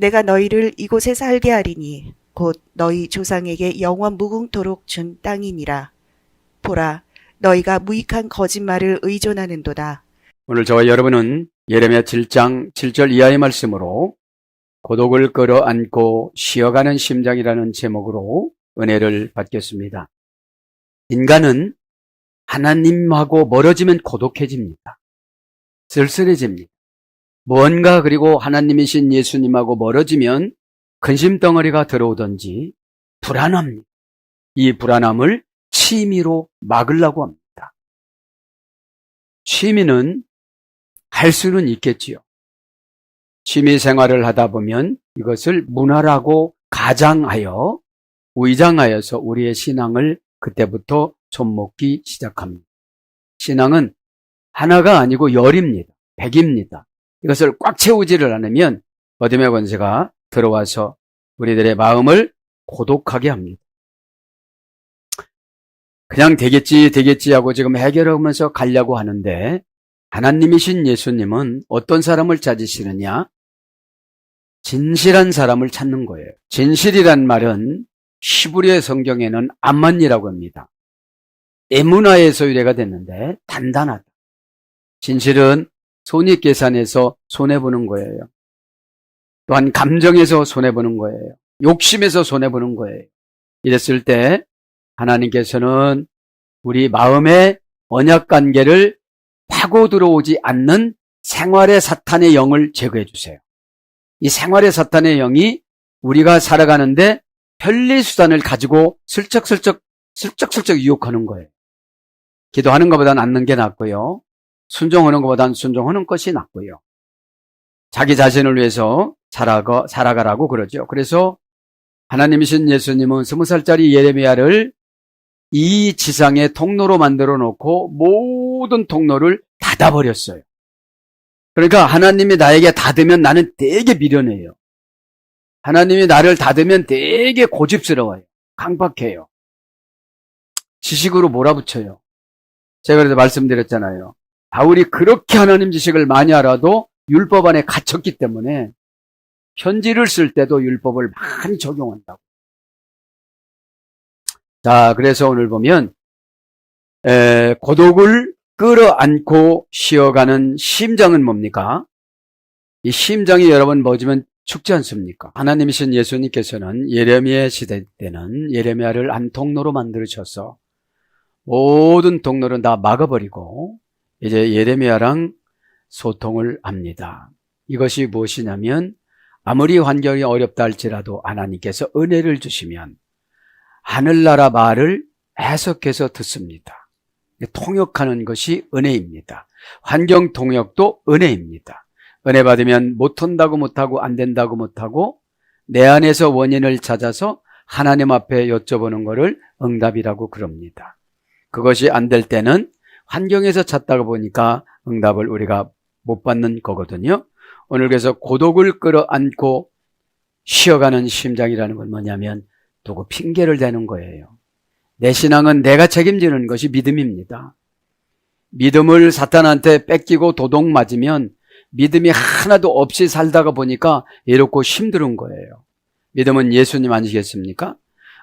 내가 너희를 이곳에 살게 하리니 곧 너희 조상에게 영원 무궁토록 준 땅이니라. 보라, 너희가 무익한 거짓말을 의존하는도다. 오늘 저와 여러분은 예레미야 7장 7절 이하의 말씀으로 고독을 끌어안고 쉬어가는 심장이라는 제목으로 은혜를 받겠습니다. 인간은 하나님하고 멀어지면 고독해집니다. 쓸쓸해집니다. 무언가 그리고 하나님이신 예수님하고 멀어지면 근심덩어리가 들어오든지 불안합니다. 이 불안함을 취미로 막으려고 합니다. 취미는 할 수는 있겠지요. 취미 생활을 하다 보면 이것을 문화라고 가장하여 위장하여서 우리의 신앙을 그때부터 좀먹기 시작합니다. 신앙은 하나가 아니고 열입니다. 백입니다. 이것을 꽉 채우지를 않으면 어둠의 권세가 들어와서 우리들의 마음을 고독하게 합니다. 그냥 되겠지 하고 지금 해결하면서 가려고 하는데 하나님이신 예수님은 어떤 사람을 찾으시느냐? 진실한 사람을 찾는 거예요. 진실이란 말은 히브리어 성경에는 암만이라고 합니다. 에무나에서 유래가 됐는데 단단하다. 진실은 손익계산에서 손해보는 거예요. 또한 감정에서 손해보는 거예요. 욕심에서 손해보는 거예요. 이랬을 때 하나님께서는 우리 마음의 언약관계를 파고 들어오지 않는 생활의 사탄의 영을 제거해 주세요. 이 생활의 사탄의 영이 우리가 살아가는데 편리수단을 가지고 슬쩍슬쩍 유혹하는 거예요. 기도하는 것보다는 않는 게 낫고요. 순종하는 것보다는 순종하는 것이 낫고요. 자기 자신을 위해서 살아가라고 그러죠. 그래서 하나님이신 예수님은 20살짜리 예레미야를 이 지상의 통로로 만들어 놓고 모든 통로를 닫아버렸어요. 그러니까 하나님이 나에게 닫으면 나는 되게 미련해요. 하나님이 나를 닫으면 되게 고집스러워요. 강박해요. 지식으로 몰아붙여요. 제가 그래서 말씀드렸잖아요. 바울이 그렇게 하나님 지식을 많이 알아도 율법 안에 갇혔기 때문에 편지를 쓸 때도 율법을 많이 적용한다고. 자, 그래서 오늘 보면 고독을 끌어안고 쉬어가는 심장은 뭡니까? 이 심장이 여러분 멎으면 죽지 않습니까? 하나님이신 예수님께서는 예레미야 시대 때는 예레미야를 한 통로로 만들으셔서 모든 통로를 다 막아버리고 이제 예레미야랑 소통을 합니다. 이것이 무엇이냐면 아무리 환경이 어렵다 할지라도 하나님께서 은혜를 주시면 하늘나라 말을 해석해서 듣습니다. 통역하는 것이 은혜입니다. 환경 통역도 은혜입니다. 은혜 받으면 못한다고 못하고 안 된다고 못하고 내 안에서 원인을 찾아서 하나님 앞에 여쭤보는 것을 응답이라고 그럽니다. 그것이 안 될 때는 환경에서 찾다가 보니까 응답을 우리가 못 받는 거거든요. 오늘 그래서 고독을 끌어안고 쉬어가는 심장이라는 건 뭐냐면 누구 핑계를 대는 거예요. 내 신앙은 내가 책임지는 것이 믿음입니다. 믿음을 사탄한테 뺏기고 도둑 맞으면 믿음이 하나도 없이 살다가 보니까 이렇고 힘든 거예요. 믿음은 예수님 아니겠습니까?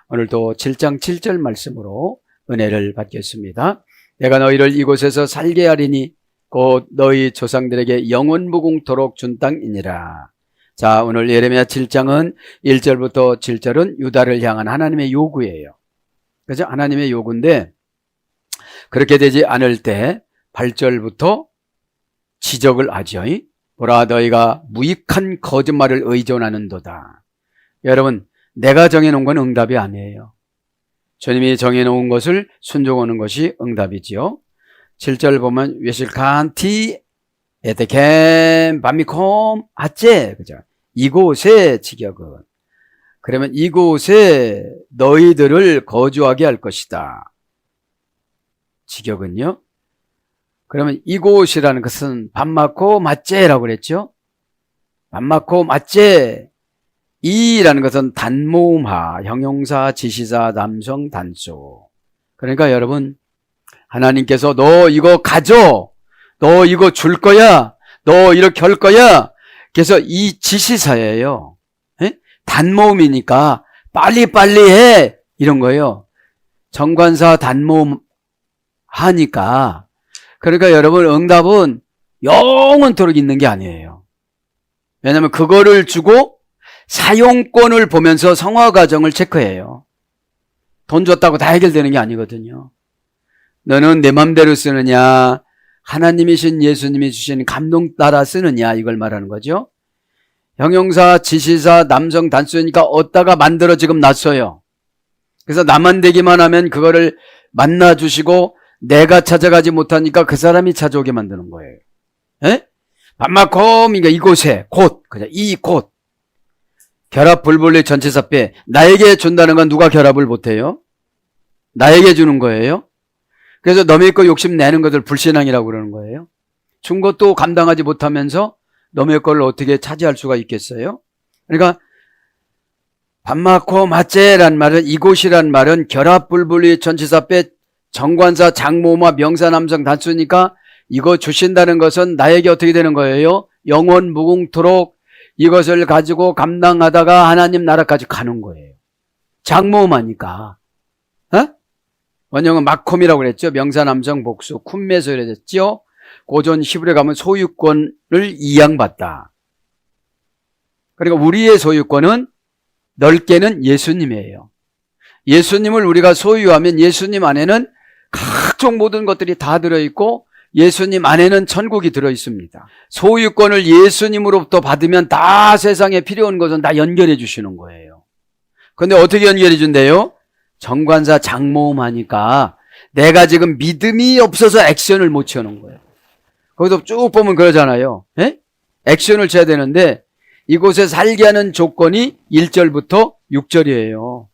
오늘도 7장 7절 말씀으로 은혜를 받겠습니다. 내가 너희를 이곳에서 살게 하리니 곧 너희 조상들에게 영원무궁토록 준 땅이니라. 자, 오늘 예레미야 7장은 1절부터 7절은 유다를 향한 하나님의 요구예요. 그죠? 하나님의 요구인데 그렇게 되지 않을 때 8절부터 지적을 하죠. 보라, 너희가 무익한 거짓말을 의존하는도다. 여러분, 내가 정해놓은 건 응답이 아니에요. 주님이 정해놓은 것을 순종하는 것이 응답이지요. 7절 보면 외실칸티 에테켄 바미콤 아째, 그죠? 이곳에 지격은, 그러면 이곳에 너희들을 거주하게 할 것이다. 지격은요. 그러면 이곳이라는 것은 밤마코 맞제라고 그랬죠. 밤마코 맞제. 이라는 것은 단모음하, 형용사, 지시사, 남성, 단수. 그러니까 여러분, 하나님께서 너 이거 가져, 너 이거 줄 거야, 너 이렇게 할 거야. 그래서 이 지시사예요. 단모음이니까 빨리빨리 해! 이런 거예요. 정관사 단모음 하니까. 그러니까 여러분 응답은 영원토록 있는 게 아니에요. 왜냐하면 그거를 주고 사용권을 보면서 성화 과정을 체크해요. 돈 줬다고 다 해결되는 게 아니거든요. 너는 내 맘대로 쓰느냐, 하나님이신 예수님이 주신 감동 따라 쓰느냐, 이걸 말하는 거죠. 형용사, 지시사, 남성 단수니까 얻다가 만들어 지금 놨어요. 그래서 나만 되기만 하면 그거를 만나주시고 내가 찾아가지 못하니까 그 사람이 찾아오게 만드는 거예요. 예? 밤마콤이니까 이곳에, 곧, 그냥 이곳. 결합 불분리 전치사 빼. 나에게 준다는 건 누가 결합을 못해요? 나에게 주는 거예요. 그래서 너의 거 욕심내는 것을 불신앙이라고 그러는 거예요. 준 것도 감당하지 못하면서 너의 걸 어떻게 차지할 수가 있겠어요? 그러니까 밤마코 마제란 말은, 이곳이란 말은 결합 불분리 전치사 빼 정관사 장모마 명사 남성 단수니까 이거 주신다는 것은 나에게 어떻게 되는 거예요? 영원 무궁토록 이것을 가지고 감당하다가 하나님 나라까지 가는 거예요. 장모마니까. 어? 원형은 마콤이라고 그랬죠. 명사 남성 복수 쿰메서 그랬죠. 고전 히브리에 가면 소유권을 이양받다. 그러니까 우리의 소유권은 넓게는 예수님이에요. 예수님을 우리가 소유하면 예수님 안에는 각종 모든 것들이 다 들어있고 예수님 안에는 천국이 들어있습니다. 소유권을 예수님으로부터 받으면 다 세상에 필요한 것은 다 연결해 주시는 거예요. 그런데 어떻게 연결해 준대요? 정관사 장모음 하니까 내가 지금 믿음이 없어서 액션을 못 취하는 거예요. 거기서 쭉 보면 그러잖아요. 에? 액션을 취해야 되는데 이곳에 살게 하는 조건이 1절부터 6절이에요.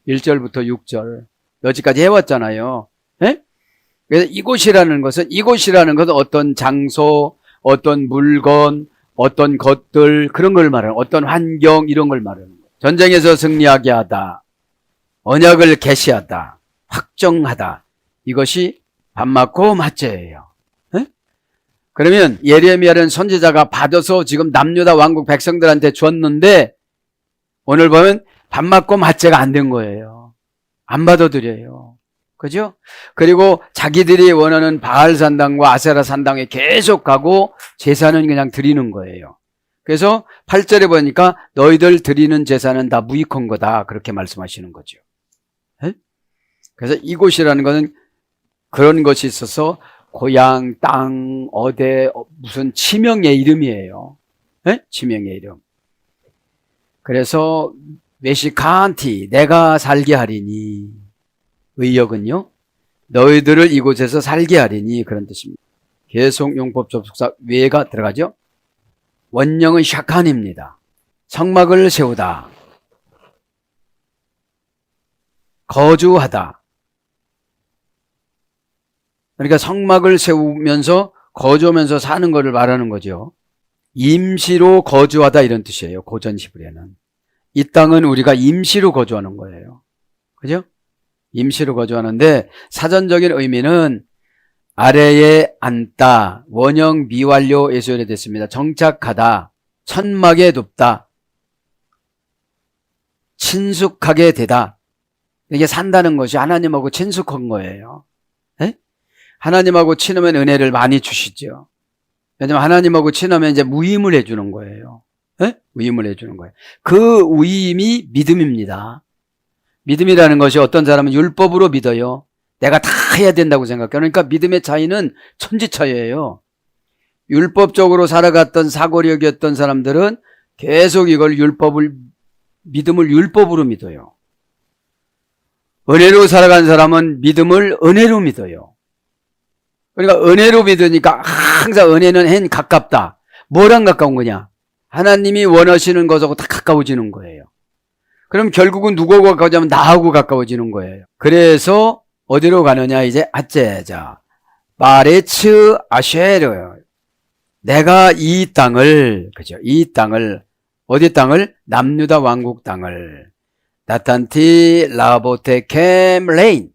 1절부터 6절. 여기까지 해왔잖아요. 에? 그래서 이곳이라는 것은 어떤 장소, 어떤 물건, 어떤 것들, 그런 걸 말하는, 어떤 환경, 이런 걸 말하는 거예요. 전쟁에서 승리하게 하다, 언약을 계시하다, 확정하다. 이것이 밤맞고 맞제예요. 그러면 예레미야는 선지자가 받아서 지금 남유다 왕국 백성들한테 줬는데 오늘 보면 밤맞고 맞제가 안 된 거예요. 안 받아들여요. 그죠? 그리고 자기들이 원하는 바알 산당과 아세라 산당에 계속 가고 제사는 그냥 드리는 거예요. 그래서 8절에 보니까 너희들 드리는 제사는 다 무익한 거다. 그렇게 말씀하시는 거죠. 에? 그래서 이곳이라는 것은 그런 것이 있어서 고향, 땅, 어디, 무슨 지명의 이름이에요. 에? 지명의 이름. 그래서 메시칸티, 내가 살게 하리니. 의역은요, 너희들을 이곳에서 살게 하리니, 그런 뜻입니다. 계속 용법 접속사 외가 들어가죠. 원형은 샤칸입니다. 성막을 세우다, 거주하다. 그러니까 성막을 세우면서 거주하면서 사는 것을 말하는 거죠. 임시로 거주하다 이런 뜻이에요. 고전 히브리어는. 이 땅은 우리가 임시로 거주하는 거예요. 그죠? 임시로 거주하는데 사전적인 의미는 아래에 앉다, 원형 미완료 예수열에 됐습니다. 정착하다, 천막에 눕다, 친숙하게 되다. 이게 산다는 것이 하나님하고 친숙한 거예요. 에? 하나님하고 친하면 은혜를 많이 주시죠. 왜냐하면 하나님하고 친하면 이제 무임을 해주는 거예요. 에? 무임을 해주는 거예요. 그 무임이 믿음입니다. 믿음이라는 것이 어떤 사람은 율법으로 믿어요. 내가 다 해야 된다고 생각해요. 그러니까 믿음의 차이는 천지차이예요. 율법적으로 살아갔던 사고력이었던 사람들은 계속 이걸 믿음을 율법으로 믿어요. 은혜로 살아간 사람은 믿음을 은혜로 믿어요. 그러니까 은혜로 믿으니까 항상 은혜는 hen 가깝다. 뭐랑 가까운 거냐? 하나님이 원하시는 것하고 다 가까워지는 거예요. 그럼 결국은 누구하고 가까워지면 나하고 가까워지는 거예요. 그래서 어디로 가느냐? 이제 아제자 바레츠 아쉐르, 내가 이 땅을, 그죠? 이 땅을, 어디 땅을? 남유다 왕국 땅을 나탄티 라보테 캠레인,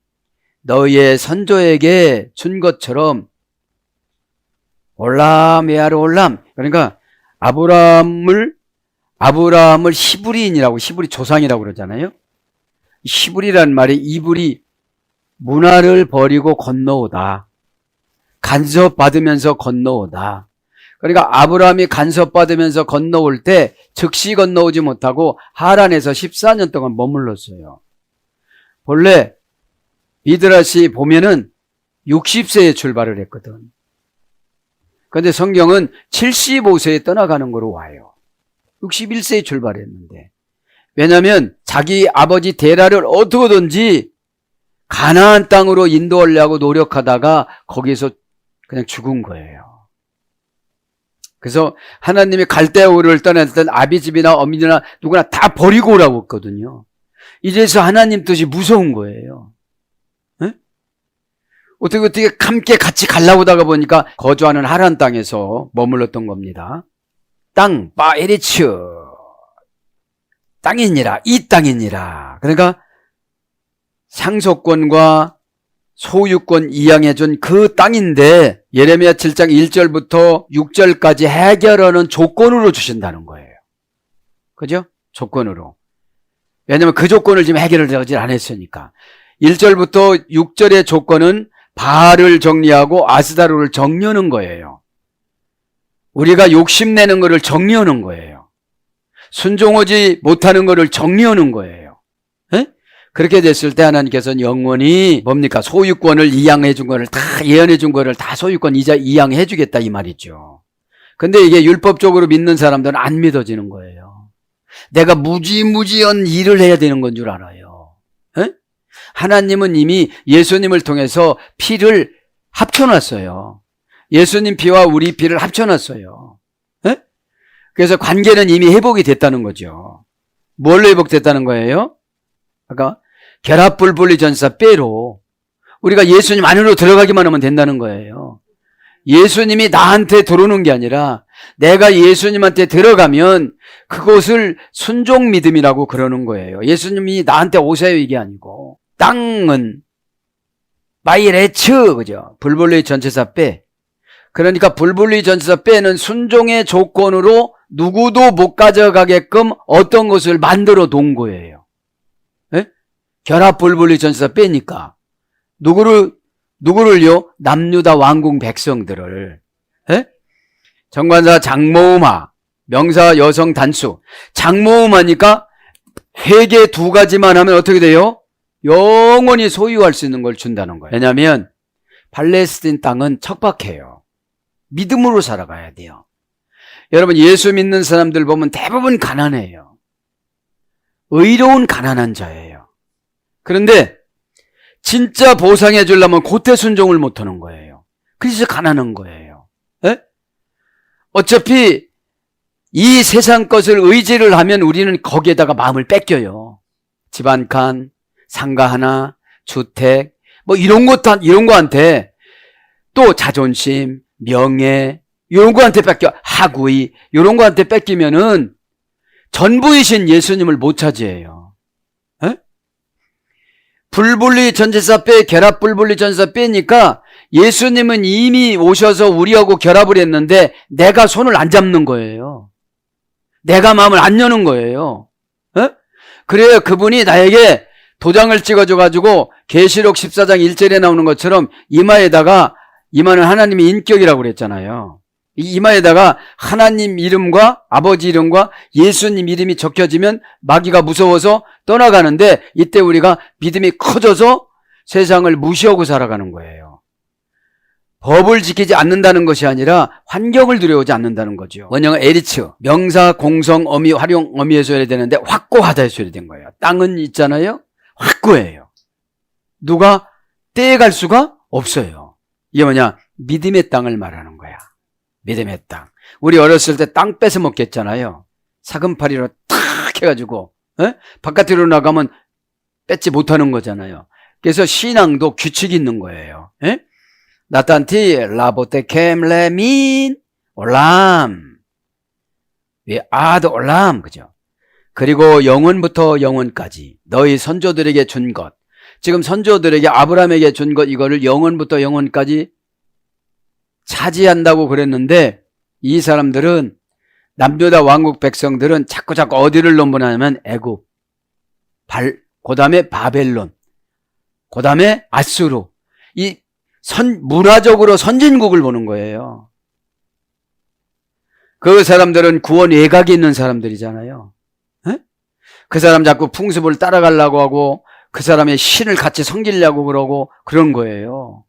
너희의 선조에게 준 것처럼 올람 에아르 올람. 그러니까 아브라함을 아브라함을 히브리인이라고, 히브리 조상이라고 그러잖아요. 히브리란 말이 이불이 문화를 버리고 건너오다. 간섭받으면서 건너오다. 그러니까 아브라함이 간섭받으면서 건너올 때 즉시 건너오지 못하고 하란에서 14년 동안 머물렀어요. 본래 미드라시 보면은 60세에 출발을 했거든. 그런데 성경은 75세에 떠나가는 거로 와요. 61세에 출발했는데. 왜냐하면 자기 아버지 데라를 어떻게든지 가나안 땅으로 인도하려고 노력하다가 거기에서 그냥 죽은 거예요. 그래서 하나님이 갈대아 우르를 떠날 때 아비집이나 어미나 누구나 다 버리고 오라고 했거든요. 이래서 하나님 뜻이 무서운 거예요. 에? 어떻게 함께 같이 가려고 하다가 보니까 거주하는 하란 땅에서 머물렀던 겁니다. 땅, 바에리츠. 땅이니라, 이 땅이니라. 그러니까 상속권과 소유권 이양해준 그 땅인데 예레미야 7장 1절부터 6절까지 해결하는 조건으로 주신다는 거예요. 그죠? 조건으로. 왜냐하면 그 조건을 지금 해결을 하지 않았으니까. 1절부터 6절의 조건은 바알을 정리하고 아스다로를 정리하는 거예요. 우리가 욕심내는 거를 정리하는 거예요. 순종하지 못하는 거를 정리하는 거예요. 에? 그렇게 됐을 때 하나님께서는 영원히 뭡니까? 소유권을 이양해 준 거를 다 예언해 준 거를 다 소유권 이자 이양해 주겠다 이 말이죠. 근데 이게 율법적으로 믿는 사람들은 안 믿어지는 거예요. 내가 무지무지한 일을 해야 되는 건 줄 알아요. 에? 하나님은 이미 예수님을 통해서 피를 합쳐놨어요. 예수님 피와 우리 피를 합쳐놨어요. 에? 그래서 관계는 이미 회복이 됐다는 거죠. 뭘로 회복됐다는 거예요? 아까 결합불분리 전사 빼로 우리가 예수님 안으로 들어가기만 하면 된다는 거예요. 예수님이 나한테 들어오는 게 아니라 내가 예수님한테 들어가면 그것을 순종 믿음이라고 그러는 거예요. 예수님이 나한테 오세요 이게 아니고. 땅은 마이레츠, 그죠? 불분리 전체사 빼. 그러니까 불분리 전체사 빼는 순종의 조건으로 누구도 못 가져가게끔 어떤 것을 만들어 놓은 거예요. 예? 결합 불분리 전체사 빼니까 누구를요? 남유다 왕궁 백성들을. 예? 정관사 장모음하, 명사 여성 단수. 장모음하니까 회계 두 가지만 하면 어떻게 돼요? 영원히 소유할 수 있는 걸 준다는 거예요. 왜냐하면 팔레스틴 땅은 척박해요. 믿음으로 살아가야 돼요. 여러분 예수 믿는 사람들 보면 대부분 가난해요. 의로운 가난한 자예요. 그런데 진짜 보상해 주려면 그때 순종을 못하는 거예요. 그래서 가난한 거예요. 에? 어차피 이 세상 것을 의지를 하면 우리는 거기에다가 마음을 뺏겨요. 집 한 칸, 상가 하나, 주택, 뭐 이런 거한테 또 자존심, 명예, 이런 거한테 뺏겨, 학위, 이런 거한테 뺏기면은 전부이신 예수님을 못 차지해요. 에? 불분리 전제사 빼, 결합 불분리 전제사 빼니까 예수님은 이미 오셔서 우리하고 결합을 했는데 내가 손을 안 잡는 거예요. 내가 마음을 안 여는 거예요. 에? 그래야 그분이 나에게 도장을 찍어줘가지고 계시록 14장 1절에 나오는 것처럼 이마는 하나님의 인격이라고 그랬잖아요. 이 이마에다가 하나님 이름과 아버지 이름과 예수님 이름이 적혀지면 마귀가 무서워서 떠나가는데 이때 우리가 믿음이 커져서 세상을 무시하고 살아가는 거예요. 법을 지키지 않는다는 것이 아니라 환경을 두려워하지 않는다는 거죠. 원형은 에리츠, 명사, 공성, 어미, 활용, 어미에서 해야 되는데 확고하다에서 해야 된 거예요. 땅은 있잖아요. 확고해요. 누가 떼갈 수가 없어요. 이게 뭐냐? 믿음의 땅을 말하는 거야. 믿음의 땅. 우리 어렸을 때 땅 뺏어 먹겠잖아요. 사금팔이로 탁 해가지고 바깥으로 나가면 뺏지 못하는 거잖아요. 그래서 신앙도 규칙이 있는 거예요. 나탄티 라보테 캠레민 올람 아드 올람, 그죠? 그리고 영원부터 영원까지 너희 선조들에게 준 것, 지금 선조들에게 아브라함에게 준 것, 이거를 영원부터 영원까지 차지한다고 그랬는데 이 사람들은 남유다 왕국 백성들은 자꾸 어디를 넘보냐면 애굽, 그 다음에 바벨론, 그 다음에 아수르. 문화적으로 선진국을 보는 거예요. 그 사람들은 구원 외곽에 있는 사람들이잖아요. 에? 그 사람 자꾸 풍습을 따라가려고 하고 그 사람의 신을 같이 섬기려고 그러고 그런 거예요.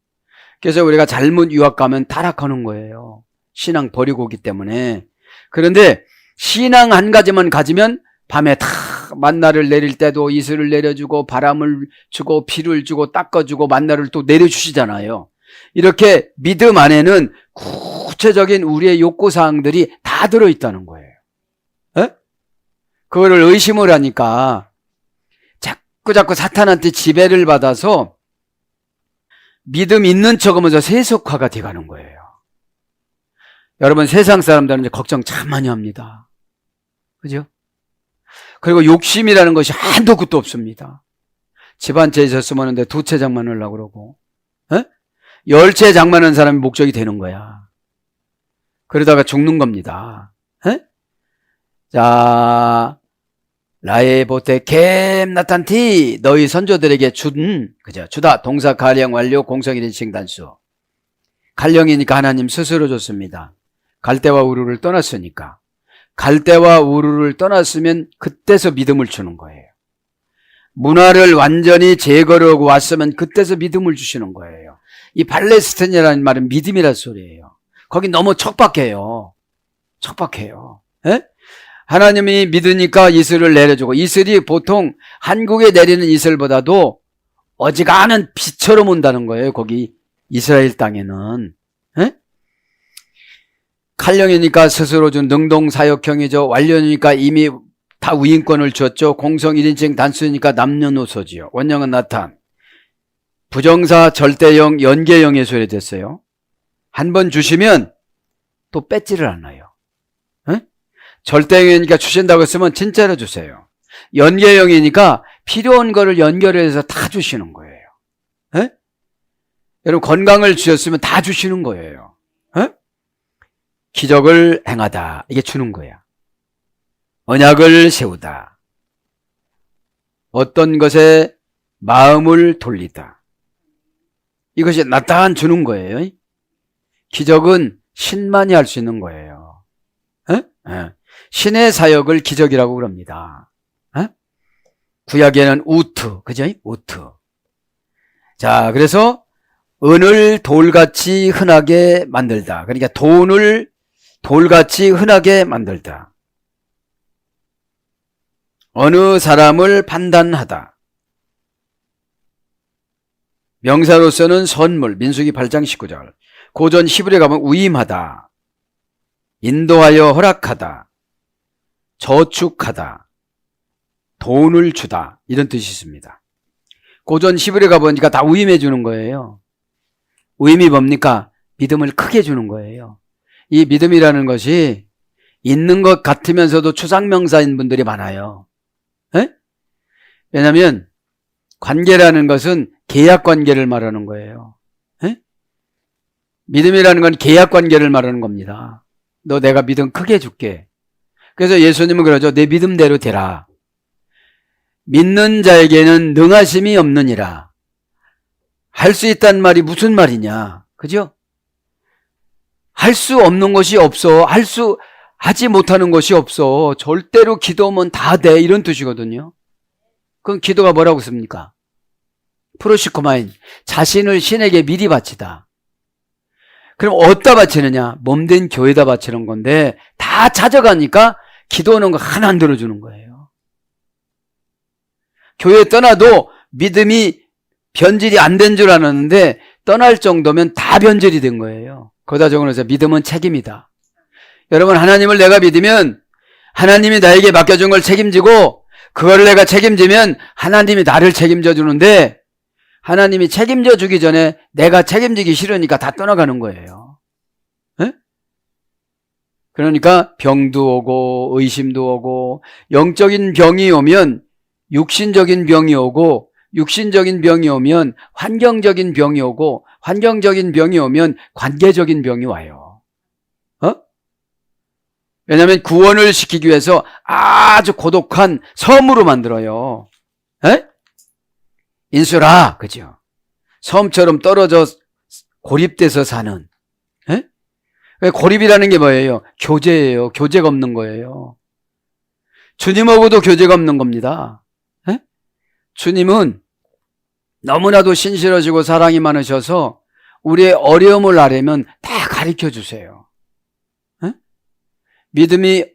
그래서 우리가 잘못 유학 가면 타락하는 거예요. 신앙 버리고 오기 때문에. 그런데 신앙 한 가지만 가지면 밤에 다 만나를 내릴 때도 이슬을 내려주고 바람을 주고 비를 주고 닦아주고 만나를 또 내려주시잖아요. 이렇게 믿음 안에는 구체적인 우리의 욕구사항들이 다 들어있다는 거예요. 에? 그거를 의심을 하니까 자꾸 사탄한테 지배를 받아서 믿음 있는 척하면서 세속화가 돼가는 거예요. 여러분, 세상 사람들은 이제 걱정 참 많이 합니다. 그죠? 그리고 욕심이라는 것이 한도 끝도 없습니다. 집 한 채 있었으면 하는데 2채 장만하려고 그러고, 10채 장만하는 사람이 목적이 되는 거야. 그러다가 죽는 겁니다. 자, 라의 보태 갬 나탄티 너희 선조들에게 주다. 동사 가령 완료 공성 1인칭 단수. 갈령이니까 하나님 스스로 줬습니다. 갈대와 우르를 떠났으니까. 갈대와 우르를 떠났으면 그때서 믿음을 주는 거예요. 문화를 완전히 제거를 하고 왔으면 그때서 믿음을 주시는 거예요. 이 팔레스타인이라는 말은 믿음이란 소리예요. 거기 너무 척박해요. 척박해요. 에? 하나님이 믿으니까 이슬을 내려주고, 이슬이 보통 한국에 내리는 이슬보다도 어지간한 비처럼 온다는 거예요. 거기 이스라엘 땅에는. 에? 칼령이니까 스스로 준 능동사역형이죠. 완료니까 이미 다 우인권을 줬죠. 공성 1인칭 단수니까 남녀노소지요. 원형은 나탄. 부정사 절대형 연계형의 소리 됐어요. 한 번 주시면 또 뺏지를 않아요. 절대형이니까 주신다고 했으면 진짜로 주세요. 연계형이니까 필요한 거를 연결해서 다 주시는 거예요. 에? 여러분, 건강을 주셨으면 다 주시는 거예요. 에? 기적을 행하다. 이게 주는 거야. 언약을 세우다. 어떤 것에 마음을 돌리다. 이것이 나타주는 거예요. 기적은 신만이 할 수 있는 거예요. 에? 에. 신의 사역을 기적이라고 그럽니다. 에? 구약에는 우트, 그죠? 우트. 자, 그래서 은을 돌같이 흔하게 만들다. 그러니까 돈을 돌같이 흔하게 만들다. 어느 사람을 판단하다. 명사로서는 선물, 민수기 8장 19절. 고전 히브리에 가면 위임하다. 인도하여 허락하다. 저축하다. 돈을 주다. 이런 뜻이 있습니다. 고전 히브리에 가보니까 다 위임해 주는 거예요. 위임이 뭡니까? 믿음을 크게 주는 거예요. 이 믿음이라는 것이 있는 것 같으면서도 추상명사인 분들이 많아요. 에? 왜냐하면 관계라는 것은 계약 관계를 말하는 거예요. 에? 믿음이라는 건 계약 관계를 말하는 겁니다. 너 내가 믿음 크게 줄게. 그래서 예수님은 그러죠. 내 믿음대로 되라. 믿는 자에게는 능하심이 없느니라. 할 수 있다는 말이 무슨 말이냐. 그죠? 할 수 없는 것이 없어. 하지 못하는 것이 없어. 절대로 기도하면 다 돼. 이런 뜻이거든요. 그럼 기도가 뭐라고 씁니까? 프로시코마인. 자신을 신에게 미리 바치다. 그럼 어디다 바치느냐? 몸된 교회에다 바치는 건데 다 찾아가니까 기도하는 거 하나 안 들어주는 거예요. 교회 떠나도 믿음이 변질이 안 된 줄 알았는데 떠날 정도면 다 변질이 된 거예요. 거기다 적어놓으세요. 믿음은 책임이다. 여러분, 하나님을 내가 믿으면 하나님이 나에게 맡겨준 걸 책임지고 그거를 내가 책임지면 하나님이 나를 책임져 주는데 하나님이 책임져 주기 전에 내가 책임지기 싫으니까 다 떠나가는 거예요. 에? 그러니까 병도 오고 의심도 오고 영적인 병이 오면 육신적인 병이 오고 육신적인 병이 오면 환경적인 병이 오고 환경적인 병이 오면 관계적인 병이 와요. 왜냐하면 구원을 시키기 위해서 아주 고독한 섬으로 만들어요. 에? 인수라, 그죠? 섬처럼 떨어져 고립돼서 사는. 에? 고립이라는 게 뭐예요? 교제예요. 교제가 없는 거예요. 주님하고도 교제가 없는 겁니다. 에? 주님은 너무나도 신실하시고 사랑이 많으셔서 우리의 어려움을 알려면 다 가르쳐 주세요. 에? 믿음이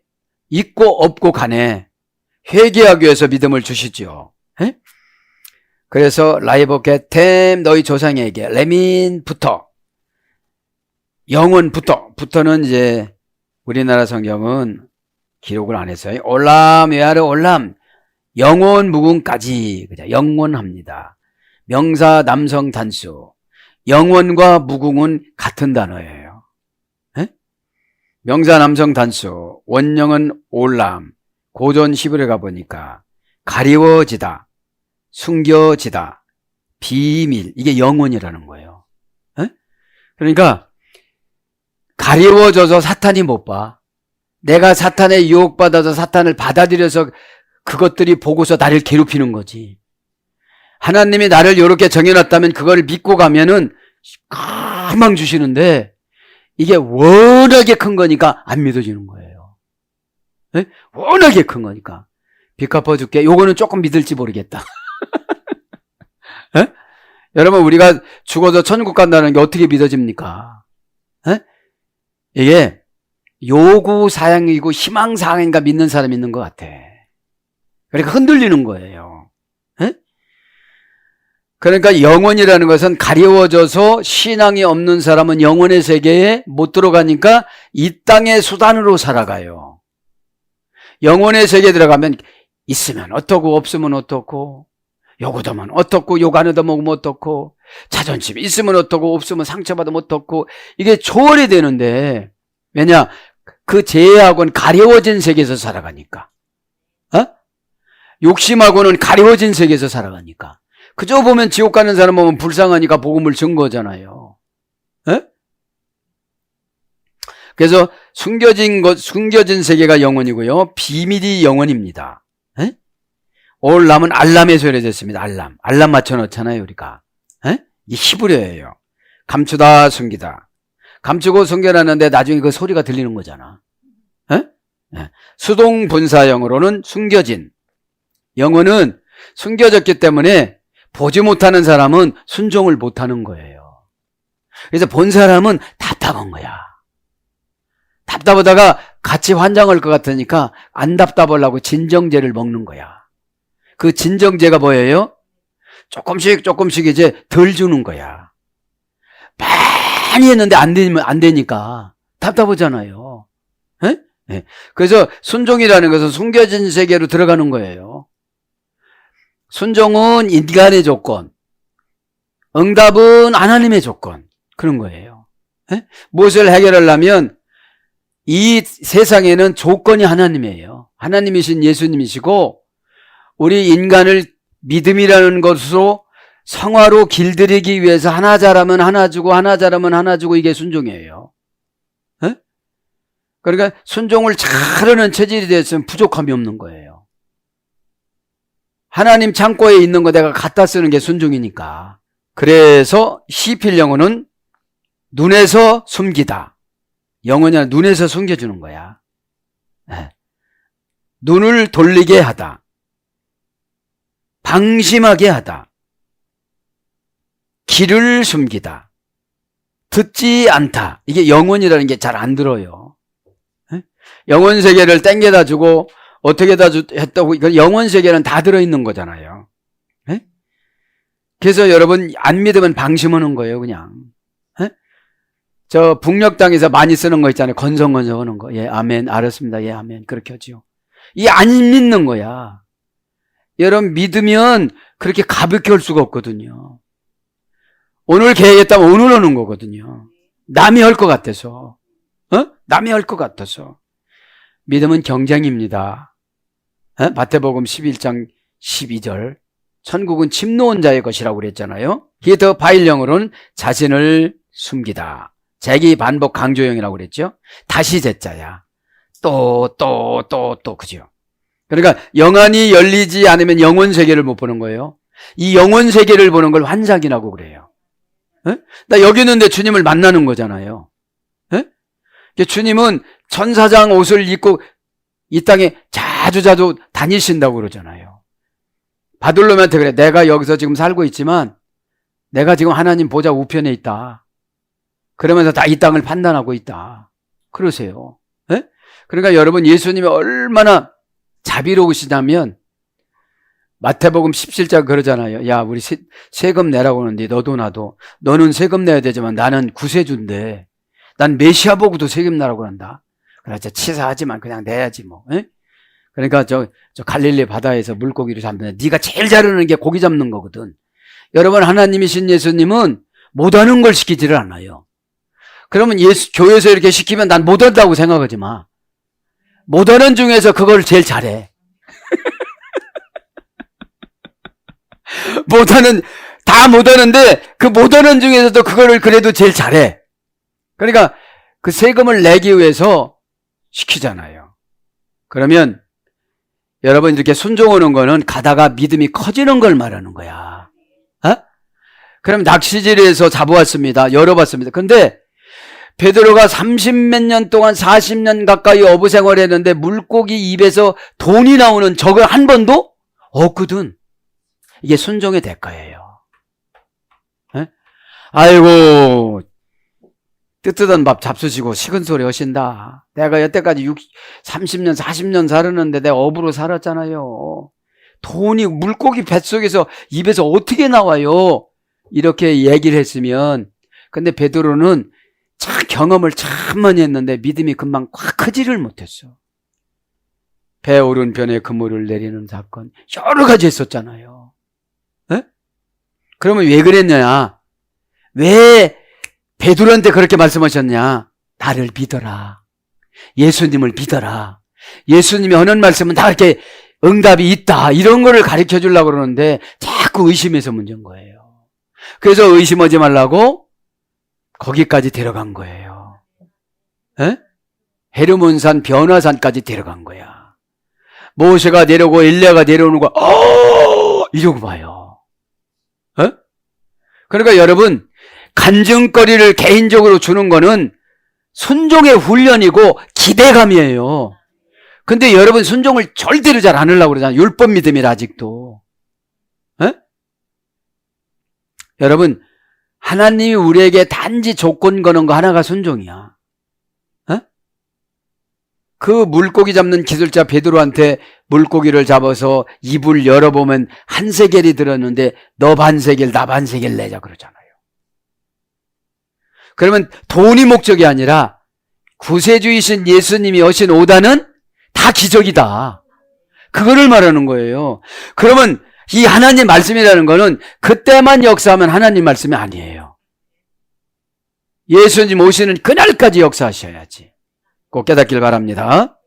있고 없고 간에 회개하기 위해서 믿음을 주시죠. 에? 그래서 라이브 게템 너희 조상에게 레민부터 영원부터는 이제 우리나라 성경은 기록을 안 했어요. 올람 외아래 올람 영원 무궁까지 그죠? 영원합니다. 명사 남성 단수 영원과 무궁은 같은 단어예요. 에? 명사 남성 단수 원형은 올람 고전 히브리어 가보니까 가리워지다 숨겨지다 비밀 이게 영원이라는 거예요. 에? 그러니까 가리워져서 사탄이 못 봐. 내가 사탄에 유혹받아서 사탄을 받아들여서 그것들이 보고서 나를 괴롭히는 거지. 하나님이 나를 이렇게 정해놨다면 그걸 믿고 가면은 금방 주시는데 이게 워낙에 큰 거니까 안 믿어지는 거예요. 네? 워낙에 큰 거니까. 빚 갚아줄게. 요거는 조금 믿을지 모르겠다. 네? 여러분 우리가 죽어서 천국 간다는 게 어떻게 믿어집니까? 네? 이게 요구사항이고 희망사항인가 믿는 사람이 있는 것 같아. 그러니까 흔들리는 거예요. 에? 그러니까 영혼이라는 것은 가려워져서 신앙이 없는 사람은 영혼의 세계에 못 들어가니까 이 땅의 수단으로 살아가요. 영혼의 세계에 들어가면 있으면 어떻고 없으면 어떻고 요거도면 어떻고 요거 안 얻어먹으면 어떻고 자존심 있으면 어떻고 없으면 상처받으면 어떻고 이게 초월이 되는데 왜냐? 그 죄하고는 가려워진 세계에서 살아가니까. 어? 욕심하고는 가려워진 세계에서 살아가니까. 그저 보면 지옥 가는 사람 보면 불쌍하니까 복음을 준 거잖아요. 에? 그래서 숨겨진 세계가 영혼이고요. 비밀이 영혼입니다. 에? 올람은 알람에서 열어졌습니다. 알람 맞춰 넣잖아요, 우리가. 에? 이게 히브리어예요. 감추다, 숨기다. 감추고 숨겨놨는데 나중에 그 소리가 들리는 거잖아. 에? 에. 수동분사형으로는 숨겨진. 영혼은 숨겨졌기 때문에 보지 못하는 사람은 순종을 못하는 거예요. 그래서 본 사람은 답답한 거야. 답답하다가 같이 환장할 것 같으니까 안 답답하려고 진정제를 먹는 거야. 그 진정제가 뭐예요? 조금씩 이제 덜 주는 거야. 많이 했는데 안 되니까 답답하잖아요. 에? 네. 그래서 순종이라는 것은 숨겨진 세계로 들어가는 거예요. 순종은 인간의 조건, 응답은 하나님의 조건, 그런 거예요. 에? 무엇을 해결하려면 이 세상에는 조건이 하나님이에요. 하나님이신 예수님이시고 우리 인간을 믿음이라는 것으로 성화로 길들이기 위해서 하나 잘하면 하나 주고 하나 잘하면 하나 주고 이게 순종이에요. 에? 그러니까 순종을 잘하는 체질이 됐으면 부족함이 없는 거예요. 하나님 창고에 있는 거 내가 갖다 쓰는 게 순종이니까. 그래서 시필 영혼은 눈에서 숨기다. 영혼이 아니라 눈에서 숨겨주는 거야. 에. 눈을 돌리게 하다. 방심하게 하다. 길을 숨기다. 듣지 않다. 이게 영혼이라는 게 잘 안 들어요. 에? 영혼 세계를 땡겨다 주고 어떻게 다 했다고 영혼 세계는 다 들어있는 거잖아요. 에? 그래서 여러분 안 믿으면 방심하는 거예요 그냥. 에? 저 북녘 땅에서 많이 쓰는 거 있잖아요. 건성건성 하는 거. 예 아멘 알았습니다. 예 아멘 그렇게 하죠. 이 안 믿는 거야. 여러분 믿으면 그렇게 가볍게 할 수가 없거든요. 오늘 계획했다면 오늘 오는 거거든요. 남이 할 것 같아서. 남이 할 것 같아서. 믿음은 경쟁입니다. 마태복음 11장 12절. 천국은 침 놓은 자의 것이라고 그랬잖아요. 히터 바일령으로는 자신을 숨기다. 재기 반복 강조형이라고 그랬죠. 다시 제자야. 또, 그죠? 그러니까 영안이 열리지 않으면 영혼 세계를 못 보는 거예요. 이 영혼 세계를 보는 걸 환상이라고 그래요. 에? 나 여기 있는데 주님을 만나는 거잖아요. 에? 주님은 천사장 옷을 입고 이 땅에 자주 다니신다고 그러잖아요. 바돌로한테 그래. 내가 여기서 지금 살고 있지만 내가 지금 하나님 보좌 우편에 있다. 그러면서 다 이 땅을 판단하고 있다. 그러세요. 에? 그러니까 여러분, 예수님이 얼마나 자비로우시냐면 마태복음 17장 그러잖아요. 야, 우리 세금 내라고 하는데 너도 나도. 너는 세금 내야 되지만 나는 구세주인데 난 메시아 보고도 세금 내라고 한다. 그래서 치사하지만 그냥 내야지 뭐. 에? 그러니까 저 갈릴리 바다에서 물고기를 잡는데 네가 제일 잘하는 게 고기 잡는 거거든. 여러분, 하나님이신 예수님은 못하는 걸 시키지를 않아요. 그러면 교회에서 이렇게 시키면 난 못한다고 생각하지 마. 못하는 중에서 그걸 제일 잘해. 다 못하는데 그 못하는 중에서도 그거를 그래도 제일 잘해. 그러니까 그 세금을 내기 위해서 시키잖아요. 그러면 여러분, 이렇게 순종하는 거는 가다가 믿음이 커지는 걸 말하는 거야. 어? 그럼 낚시질에서 잡아왔습니다. 열어봤습니다. 근데 베드로가 30몇 년 동안 40년 가까이 어부 생활했는데 물고기 입에서 돈이 나오는 적은 한 번도 없거든. 이게 순종의 대가예요. 에? 아이고, 뜨뜻한 밥 잡수시고 식은 소리 하신다. 내가 여태까지 30년 40년 살았는데 내가 어부로 살았잖아요. 돈이 물고기 뱃속에서 입에서 어떻게 나와요? 이렇게 얘기를 했으면, 근데 베드로는 참 경험을 참 많이 했는데 믿음이 금방 확 크지를 못했어. 배 오른편에 그물을 내리는 사건 여러 가지 했었잖아요. 에? 그러면 왜 그랬냐? 왜 베드로한테 그렇게 말씀하셨냐? 나를 믿어라. 예수님을 믿어라. 예수님이 하는 말씀은 다 이렇게 응답이 있다. 이런 거를 가르쳐 주려고 그러는데 자꾸 의심해서 문제인 거예요. 그래서 의심하지 말라고 거기까지 데려간 거예요. 에? 헤르몬산 변화산까지 데려간 거야. 모세가 내려오고 엘리야가 내려오는 거, 이러고 봐요. 에? 그러니까 여러분, 간증거리를 개인적으로 주는 거는 순종의 훈련이고 기대감이에요. 근데 여러분, 순종을 절대로 잘 안 하려고 그러잖아요. 율법 믿음이라 아직도. 에? 여러분, 하나님이 우리에게 단지 조건 거는 거 하나가 순종이야. 에? 그 물고기 잡는 기술자 베드로한테 물고기를 잡아서 입을 열어보면 한 세겔이 들었는데 너 반 세겔 나 반 세겔 내자 그러잖아요. 그러면 돈이 목적이 아니라 구세주이신 예수님이 하신 오다는 다 기적이다. 그거를 말하는 거예요. 그러면 이 하나님 말씀이라는 거는 그때만 역사하면 하나님 말씀이 아니에요. 예수님 오시는 그날까지 역사하셔야지. 꼭 깨닫길 바랍니다.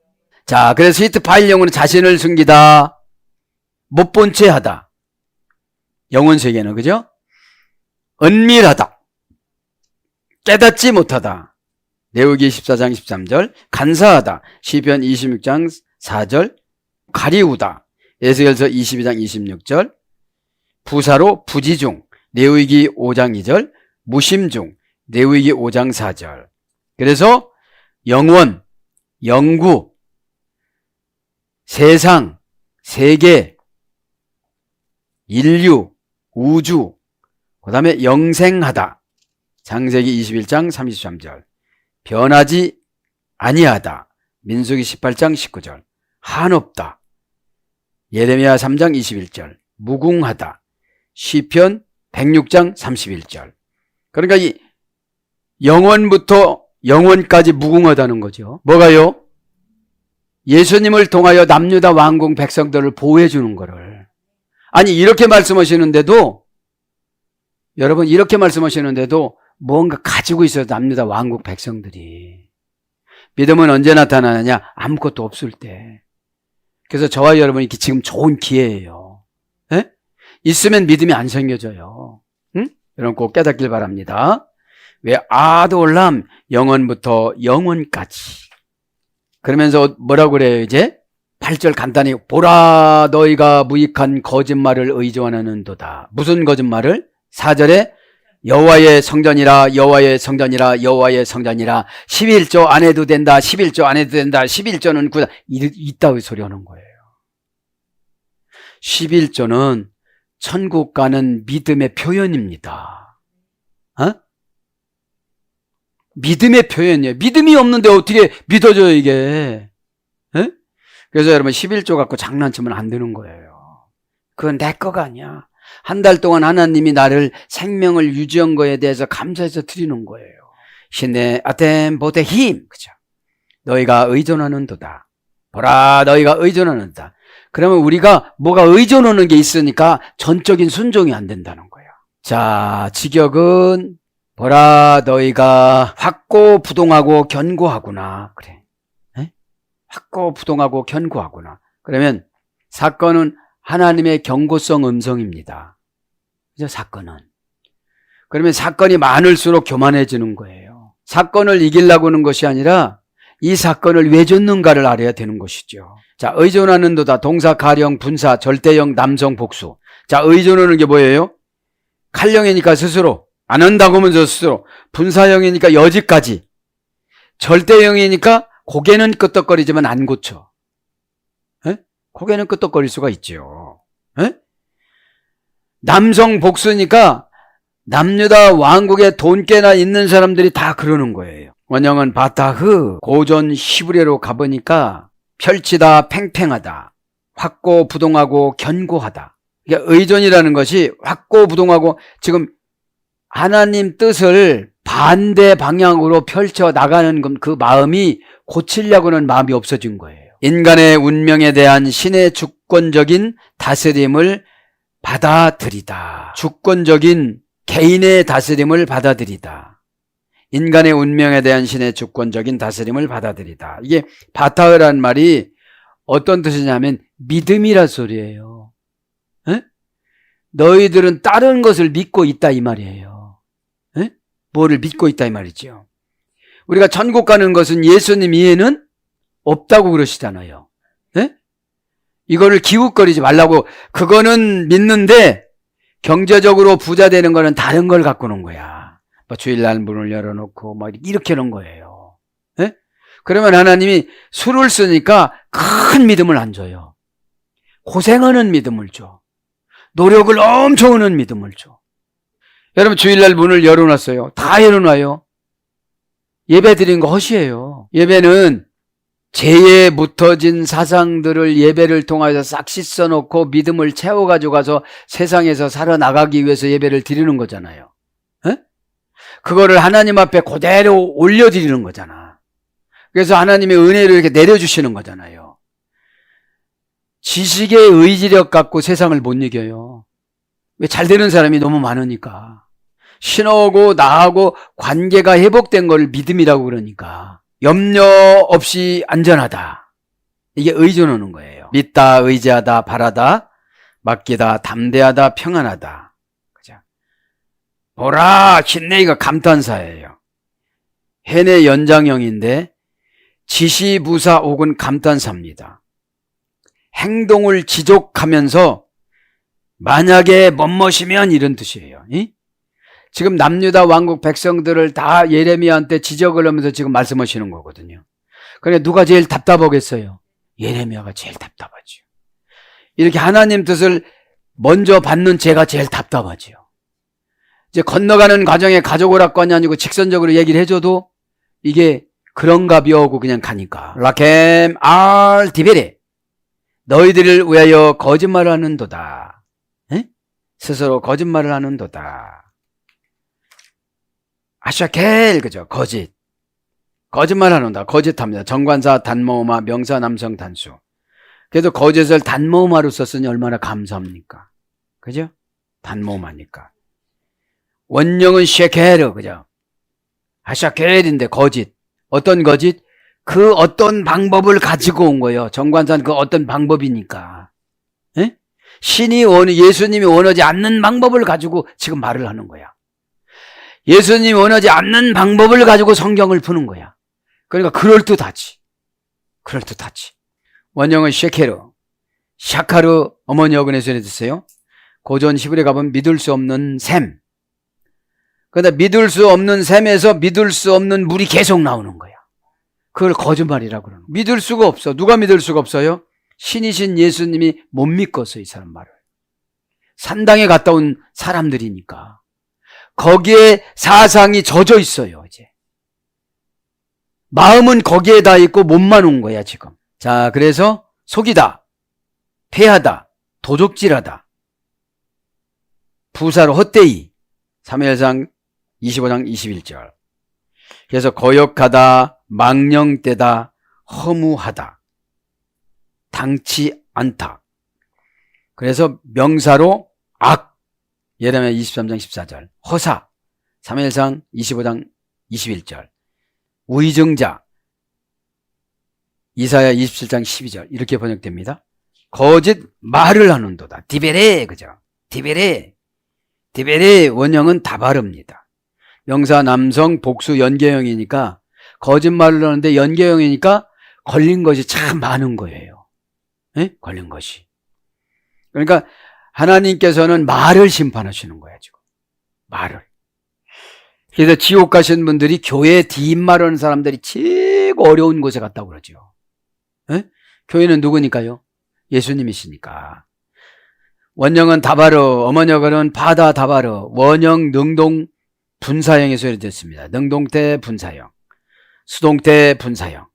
자, 그래서 히트 파일 영혼은 자신을 숨기다, 못 본 채 하다. 영혼 세계는, 그죠? 은밀하다, 깨닫지 못하다. 레위기 14장 13절. 간사하다. 시편 26장 4절. 가리우다. 에스겔서 22장 26절. 부사로 부지중. 레위기 5장 2절. 무심중. 레위기 5장 4절. 그래서 영원, 영구, 세상, 세계, 인류, 우주, 그 다음에 영생하다. 창세기 21장 33절. 변하지 아니하다. 민수기 18장 19절. 한없다. 예레미야 3장 21절. 무궁하다. 시편 106장 31절. 그러니까 이 영원부터 영원까지 무궁하다는 거죠. 뭐가요? 예수님을 통하여 남유다 왕궁 백성들을 보호해 주는 거를. 아니, 이렇게 말씀하시는데도, 여러분, 이렇게 말씀하시는데도 뭔가 가지고 있어요. 남유다 왕국 백성들이. 믿음은 언제 나타나느냐? 아무것도 없을 때. 그래서 저와 여러분이 이렇게 지금 좋은 기회예요. 에? 있으면 믿음이 안 생겨져요. 응? 여러분 꼭 깨닫길 바랍니다. 왜 아도올람 영원부터 영원까지 그러면서 뭐라고 그래요, 이제? 8절 간단히, 보라, 너희가 무익한 거짓말을 의존하는도다. 무슨 거짓말을? 4절에 여호와의 성전이라, 여호와의 성전이라, 여호와의 성전이라. 11조 안 해도 된다, 11조 안 해도 된다, 11조는 구다. 이따위 소리 하는 거예요. 11조는 천국 가는 믿음의 표현입니다. 어? 믿음의 표현이에요. 믿음이 없는데 어떻게 믿어져요, 이게? 에? 그래서 여러분 11조 갖고 장난치면 안 되는 거예요. 그건 내 거가 아니야. 한 달 동안 하나님이 나를 생명을 유지한 거에 대해서 감사해서 드리는 거예요. 신의 아템 보대 힘, 그죠? 너희가 의존하는도다. 보라, 너희가 의존하는도다. 그러면 우리가 뭐가 의존하는 게 있으니까 전적인 순종이 안 된다는 거예요. 자, 직역은 보라, 너희가 확고부동하고 견고하구나. 그래. 에? 확고부동하고 견고하구나. 그러면 사건은 하나님의 경고성 음성입니다. 그죠? 사건은. 그러면 사건이 많을수록 교만해지는 거예요. 사건을 이기려고 하는 것이 아니라 이 사건을 왜 줬는가를 알아야 되는 것이죠. 자, 의존하는도다. 동사, 가령, 분사, 절대형, 남성, 복수. 자, 의존하는 게 뭐예요? 칼령이니까 스스로. 안 한다고 하면 저 스스로. 분사형이니까 여지까지. 절대형이니까 고개는 끄덕거리지만 안 고쳐. 에? 고개는 끄덕거릴 수가 있죠. 에? 남성 복수니까 남유다 왕국에 돈 꽤나 있는 사람들이 다 그러는 거예요. 원형은 바타흐, 고전 히브리어로 가보니까 펼치다, 팽팽하다, 확고부동하고 견고하다. 그러니까 의존이라는 것이 확고부동하고 지금 하나님 뜻을 반대 방향으로 펼쳐 나가는 그 마음이 고치려고 하는 마음이 없어진 거예요. 인간의 운명에 대한 신의 주권적인 다스림을 받아들이다. 주권적인 개인의 다스림을 받아들이다. 인간의 운명에 대한 신의 주권적인 다스림을 받아들이다. 이게 바타흐라는 말이 어떤 뜻이냐면 믿음이라 소리예요. 에? 너희들은 다른 것을 믿고 있다 이 말이에요. 에? 뭐를 믿고 있다 이 말이죠. 우리가 천국 가는 것은 예수님 이해는 없다고 그러시잖아요. 에? 이거를 기웃거리지 말라고. 그거는 믿는데 경제적으로 부자 되는 거는 다른 걸 갖고 오는 거야. 뭐 주일날 문을 열어놓고 막 이렇게 하는 거예요. 에? 그러면 하나님이 수를 쓰니까 큰 믿음을 안 줘요. 고생하는 믿음을 줘. 노력을 엄청 하는 믿음을 줘. 여러분 주일날 문을 열어놨어요. 다 열어놔요. 예배 드린 거 헛이에요. 예배는 죄에 묻어진 사상들을 예배를 통해서 싹 씻어놓고 믿음을 채워가지고 가서 세상에서 살아나가기 위해서 예배를 드리는 거잖아요. 에? 그거를 하나님 앞에 그대로 올려드리는 거잖아. 그래서 하나님의 은혜를 이렇게 내려주시는 거잖아요. 지식의 의지력 갖고 세상을 못 이겨요. 왜? 잘 되는 사람이 너무 많으니까. 신하고 나하고 관계가 회복된 걸 믿음이라고 그러니까. 염려 없이 안전하다. 이게 의존하는 거예요. 믿다, 의지하다, 바라다, 맡기다, 담대하다, 평안하다. 그죠? 보라, 힘내기가 감탄사예요. 해내 연장형인데 지시부사 혹은 감탄사입니다. 행동을 지속하면서 만약에 멋멋이면 이런 뜻이에요. 지금 남유다 왕국 백성들을 다 예레미야한테 지적을 하면서 지금 말씀하시는 거거든요. 그러니까 누가 제일 답답하겠어요? 예레미야가 제일 답답하죠. 이렇게 하나님 뜻을 먼저 받는 제가 제일 답답하죠. 이제 건너가는 과정에 가족 오락관이 아니고 직선적으로 얘기를 해줘도 이게 그런가 벼하고 그냥 가니까. 라켐 알 디베레, 너희들을 위하여 거짓말을 하는도다. 에? 스스로 거짓말을 하는도다. 아샤켈, 그죠? 거짓. 거짓말 하는다. 거짓합니다. 정관사 단모음화, 명사 남성 단수. 그래도 거짓을 단모음화로 썼으니 얼마나 감사합니까? 그죠? 단모음화니까. 원령은 쉐케르, 그죠? 아샤켈인데 거짓. 어떤 거짓? 그 어떤 방법을 가지고 온 거예요. 정관사는 그 어떤 방법이니까. 에? 예수님이 원하지 않는 방법을 가지고 지금 말을 하는 거야. 예수님이 원하지 않는 방법을 가지고 성경을 푸는 거야. 그러니까 그럴듯하지. 그럴듯하지. 원형은 쉐케르, 샤카르 어머니 어근에서 해주세요. 고전 히브리에 가보면 믿을 수 없는 샘. 그런데 믿을 수 없는 샘에서 믿을 수 없는 물이 계속 나오는 거야. 그걸 거짓말이라고 그러는 거야. 믿을 수가 없어. 누가 믿을 수가 없어요? 신이신 예수님이 못 믿겠어, 이 사람 말을. 산당에 갔다 온 사람들이니까. 거기에 사상이 젖어 있어요, 이제. 마음은 거기에 다 있고 몸만 온 거야, 지금. 자, 그래서 속이다, 패하다, 도적질하다, 부사로 헛되이, 사무엘상 25장 21절. 그래서 거역하다, 망령되다, 허무하다, 당치 않다. 그래서 명사로 악, 예레미야 23장 14절, 허사, 사무엘상 25장 21절, 위증자, 이사야 27장 12절 이렇게 번역됩니다. 거짓 말을 하는도다. 디베레, 그죠? 디베레 원형은 다바릅니다. 명사 남성 복수 연계형이니까 거짓말을 하는데 연계형이니까 걸린 것이 참 많은 거예요. 네? 걸린 것이. 그러니까 하나님께서는 말을 심판하시는 거야, 지금. 말을. 그래서 지옥 가신 분들이 교회에 뒷말하는 사람들이 최고 어려운 곳에 갔다고 그러죠. 네? 교회는 누구니까요? 예수님이시니까. 원형은 다바르, 어머니어글은 바다 다바르, 원형 능동 분사형에서 소리됐습니다. 능동태 분사형, 수동태 분사형.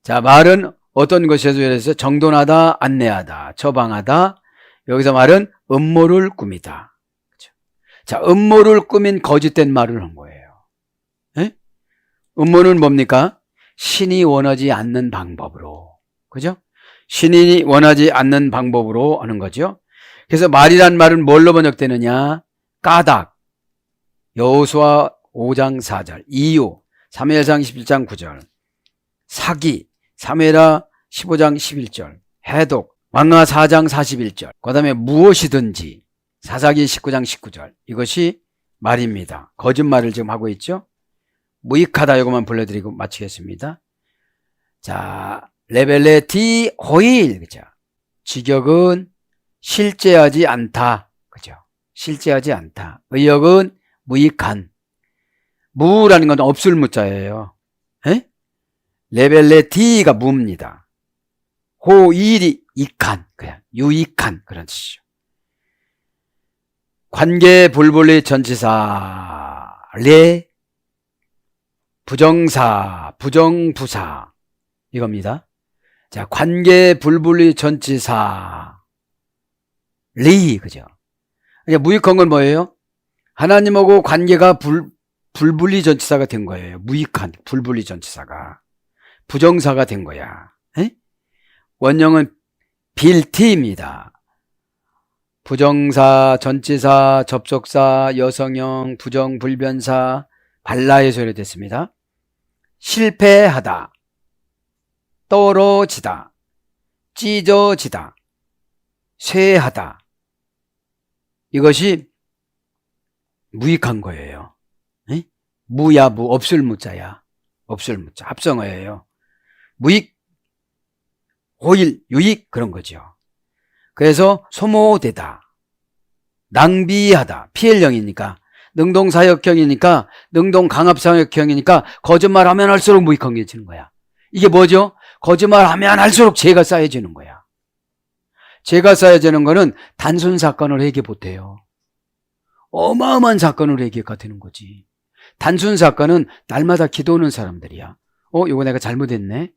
자, 말은 어떤 것에서 소리됐어요? 정돈하다, 안내하다, 처방하다. 여기서 말은 음모를 꾸미다. 그렇죠? 자, 음모를 꾸민 거짓된 말을 한 거예요. 네? 음모는 뭡니까? 신이 원하지 않는 방법으로. 그죠? 신이 원하지 않는 방법으로 하는 거죠. 그래서 말이란 말은 뭘로 번역되느냐? 까닭, 여호수아 5장 4절, 이유, 사무엘상 11장 9절, 사기, 사무엘하 15장 11절, 해독, 왕하 4장 41절, 그 다음에 무엇이든지, 사사기 19장 19절. 이것이 말입니다. 거짓말을 지금 하고 있죠. 무익하다 이것만 불러드리고 마치겠습니다. 자, 레벨레티 호일, 그죠? 직역은 실제하지 않다, 그죠? 실제하지 않다. 의역은 무익한. 무라는 건 없을 무자예요. 에? 레벨레티가 무입니다. 호일이 익한, 그냥 유익한 그런 뜻이죠. 관계 불분리 전치사 레, 부정사, 부정부사 이겁니다. 자, 관계 불분리 전치사 리, 그죠? 그러니까 무익한 건 뭐예요? 하나님하고 관계가 불분리 전치사가 된 거예요. 무익한 불분리 전치사가 부정사가 된 거야. 에? 원형은 빌티입니다. 부정사, 전치사, 접속사, 여성형, 부정, 불변사, 발라의 소리 됐습니다. 실패하다, 떨어지다, 찢어지다, 쇠하다. 이것이 무익한 거예요. 에? 무야, 무, 없을 무자야. 없을 무자. 합성어예요. 무익, 호일, 유익, 그런 거죠. 그래서 소모되다, 낭비하다, 피해령이니까, 능동사역형이니까, 능동강압사역형이니까, 거짓말하면 할수록 무익한 게 지는 거야. 이게 뭐죠? 거짓말하면 할수록 죄가 쌓여지는 거야. 죄가 쌓여지는 거는 단순 사건을 해결 못해요. 어마어마한 사건을 해결가 되는 거지. 단순 사건은 날마다 기도하는 사람들이야. 이거 내가 잘못했네.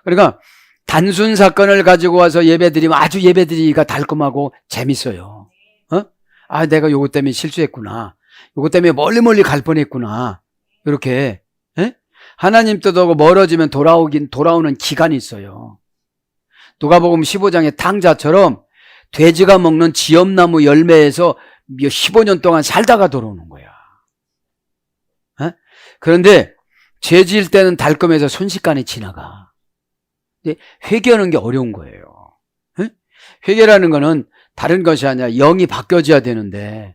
그러니까 단순 사건을 가지고 와서 예배드리면 아주 예배드리기가 달콤하고 재밌어요. 내가 요것 때문에 실수했구나. 요것 때문에 멀리 갈 뻔했구나. 이렇게. 하나님 뜻하고 멀어지면 돌아오는 기간이 있어요. 누가복음 15장의 탕자처럼 돼지가 먹는 지엄나무 열매에서 15년 동안 살다가 돌아오는 거야. 그런데 죄 지을 때는 달콤해서 순식간에 지나가. 근데 회개하는 게 어려운 거예요. 회개라는 거는 다른 것이 아니라 영이 바뀌어져야 되는데,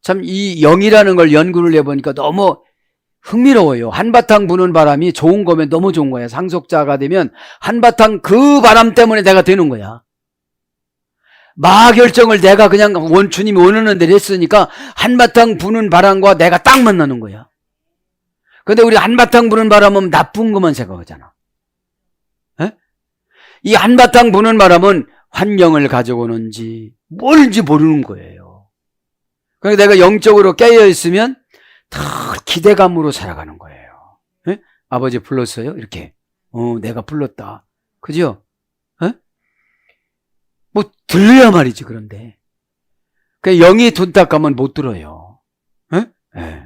참 이 영이라는 걸 연구를 해보니까 너무 흥미로워요. 한바탕 부는 바람이 좋은 거면 너무 좋은 거야. 상속자가 되면 한바탕 그 바람 때문에 내가 되는 거야. 마 결정을 내가 그냥 주님이 원하는 대로 했으니까 한바탕 부는 바람과 내가 딱 만나는 거야. 근데 우리 한바탕 부는 바람은 나쁜 것만 생각하잖아. 에? 이 한바탕 부는 바람은 환경을 가져오는지 뭘지 모르는 거예요. 그러니까 내가 영적으로 깨어 있으면 다 기대감으로 살아가는 거예요. 에? 아버지 불렀어요? 이렇게. 내가 불렀다. 그죠? 에? 뭐 들려야 말이지. 그런데 그 영이 둔탁하면 못 들어요. 에? 에.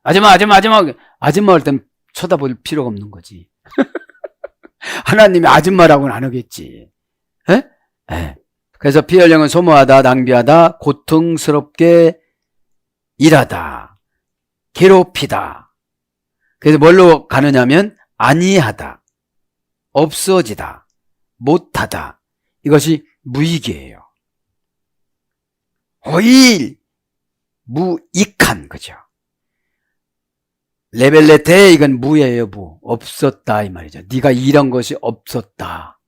아줌마 할 땐 쳐다볼 필요가 없는 거지. 하나님이 아줌마라고는 안 하겠지. 에? 에. 그래서 피 흘림은 소모하다, 낭비하다, 고통스럽게 일하다, 괴롭히다. 그래서 뭘로 가느냐면 아니하다, 없어지다, 못하다. 이것이 무익이에요. 오일 무익한 거죠. 레벨레테 이건 무예요. 무. 없었다 이 말이죠. 네가 일한 것이 없었다.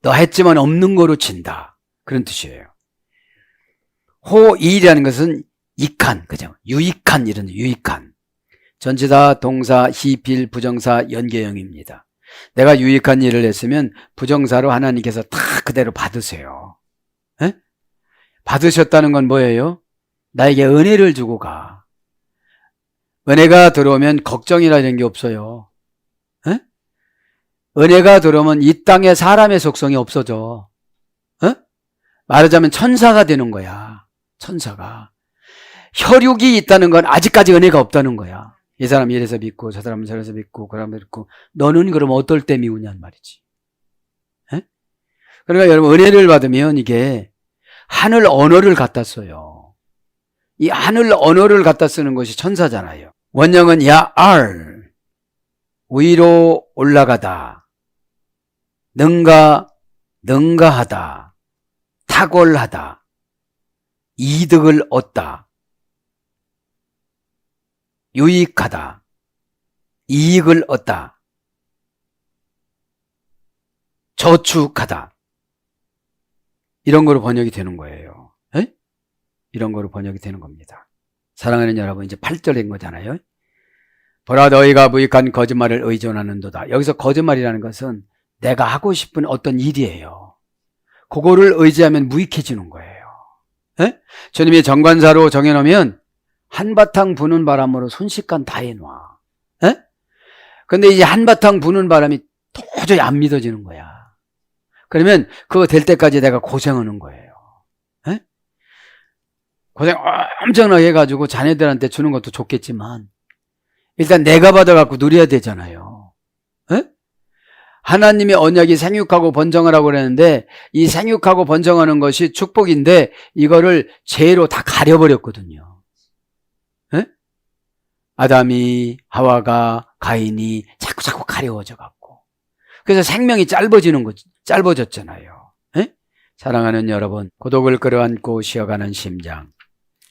너 했지만 없는 거로 친다. 그런 뜻이에요. 호일이라는 것은 익한, 그죠? 유익한 이런 유익한. 전치사, 동사, 히필, 부정사, 연계형입니다. 내가 유익한 일을 했으면 부정사로 하나님께서 다 그대로 받으세요. 에? 받으셨다는 건 뭐예요? 나에게 은혜를 주고 가. 은혜가 들어오면 걱정이라는 게 없어요. 에? 은혜가 들어오면 이 땅에 사람의 속성이 없어져. 에? 말하자면 천사가 되는 거야. 천사가. 혈육이 있다는 건 아직까지 은혜가 없다는 거야. 이 사람 이래서 믿고 저 사람은 저래서 믿고 그 사람 믿고 너는 그럼 어떨 때 미우냐는 말이지. 에? 그러니까 여러분 은혜를 받으면 이게 하늘 언어를 갖다 써요. 이 하늘 언어를 갖다 쓰는 것이 천사잖아요. 원형은 야알, 위로 올라가다, 능가하다, 탁월하다, 이득을 얻다, 유익하다, 이익을 얻다, 저축하다. 이런 거로 번역이 되는 거예요. 에? 이런 거로 번역이 되는 겁니다. 사랑하는 여러분, 이제 8절인 거잖아요. 보라 너희가 무익한 거짓말을 의존하는도다. 여기서 거짓말이라는 것은 내가 하고 싶은 어떤 일이에요. 그거를 의지하면 무익해지는 거예요. 에? 주님이 정관사로 정해놓으면 한바탕 부는 바람으로 순식간 다 해놔. 에? 근데 이제 한바탕 부는 바람이 도저히 안 믿어지는 거야. 그러면 그거 될 때까지 내가 고생하는 거예요. 에? 고생 엄청나게 해가지고 자녀들한테 주는 것도 좋겠지만 일단 내가 받아갖고 누려야 되잖아요. 에? 하나님의 언약이 생육하고 번성하라고 그랬는데 이 생육하고 번성하는 것이 축복인데 이거를 죄로 다 가려버렸거든요. 에? 아담이 하와가 가인이 자꾸 가려워져 갖고 그래서 생명이 짧아졌잖아요. 에? 사랑하는 여러분, 고독을 끌어안고 쉬어가는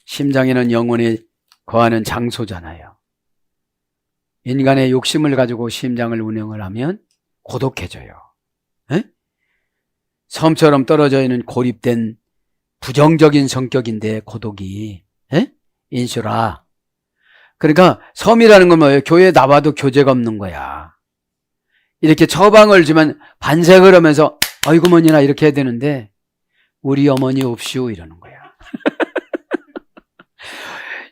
심장에는 영혼이 거하는 장소잖아요. 인간의 욕심을 가지고 심장을 운영을 하면 고독해져요. 에? 섬처럼 떨어져 있는 고립된 부정적인 성격인데 고독이 인슈라. 그러니까 섬이라는 건 뭐예요? 교회에 나와도 교제가 없는 거야. 이렇게 처방을 주면 반색을 하면서 아이고 어머니나 이렇게 해야 되는데 우리 어머니 없이오 이러는 거야.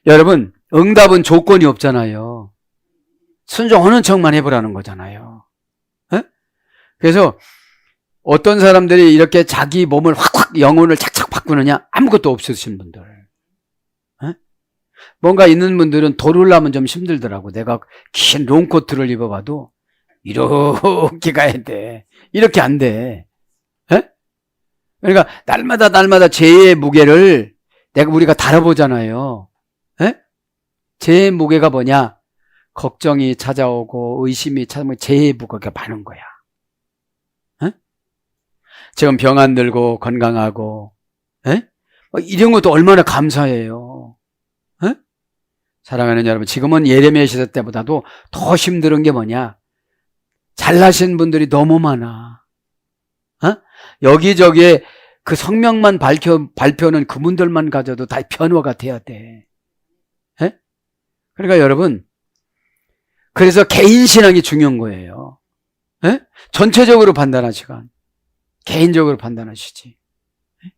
여러분 응답은 조건이 없잖아요. 순종하는 척만 해보라는 거잖아요. 에? 그래서 어떤 사람들이 이렇게 자기 몸을 확 영혼을 착착 바꾸느냐? 아무것도 없으신 분들. 에? 뭔가 있는 분들은 도르려면 좀 힘들더라고. 내가 긴 롱코트를 입어봐도 이렇게 가야 돼. 이렇게 안 돼. 에? 그러니까 날마다 죄의 무게를 우리가 다뤄보잖아요. 에? 죄의 무게가 뭐냐? 걱정이 찾아오고 의심이 찾아오면 죄의 무게가 많은 거야. 에? 지금 병 안 들고 건강하고 에? 이런 것도 얼마나 감사해요. 에? 사랑하는 여러분, 지금은 예레미야 시대 때보다도 더 힘든 게 뭐냐? 잘나신 분들이 너무 많아. 여기저기에 그 성명만 발표는 그분들만 가져도 다 변호가 돼야 돼. 예? 그러니까 여러분, 그래서 개인 신앙이 중요한 거예요. 예? 전체적으로 판단하시건 개인적으로 판단하시지. 예?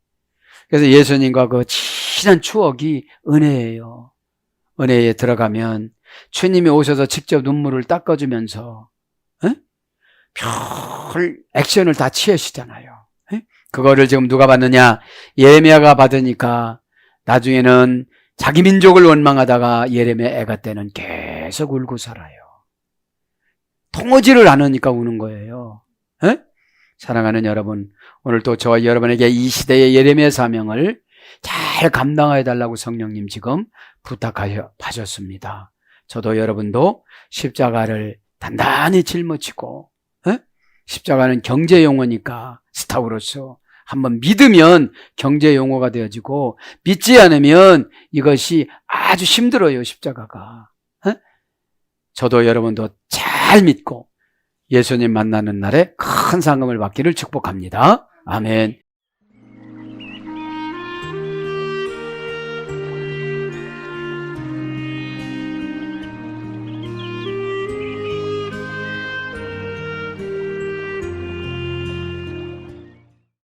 그래서 예수님과 그 친한 추억이 은혜예요. 은혜에 들어가면 주님이 오셔서 직접 눈물을 닦아주면서 별 액션을 다 취하시잖아요. 그거를 지금 누가 받느냐? 예레미야가 받으니까 나중에는 자기 민족을 원망하다가 예레미야 애가 때는 계속 울고 살아요. 통하지를 않으니까 우는 거예요. 사랑하는 여러분, 오늘 또 저와 여러분에게 이 시대의 예레미야 사명을 잘 감당해 달라고 성령님 지금 부탁하셨습니다. 저도 여러분도 십자가를 단단히 짊어지고, 십자가는 경제 용어니까 스타우로서 한번 믿으면 경제 용어가 되어지고, 믿지 않으면 이것이 아주 힘들어요, 십자가가. 저도 여러분도 잘 믿고 예수님 만나는 날에 큰 상금을 받기를 축복합니다. 아멘.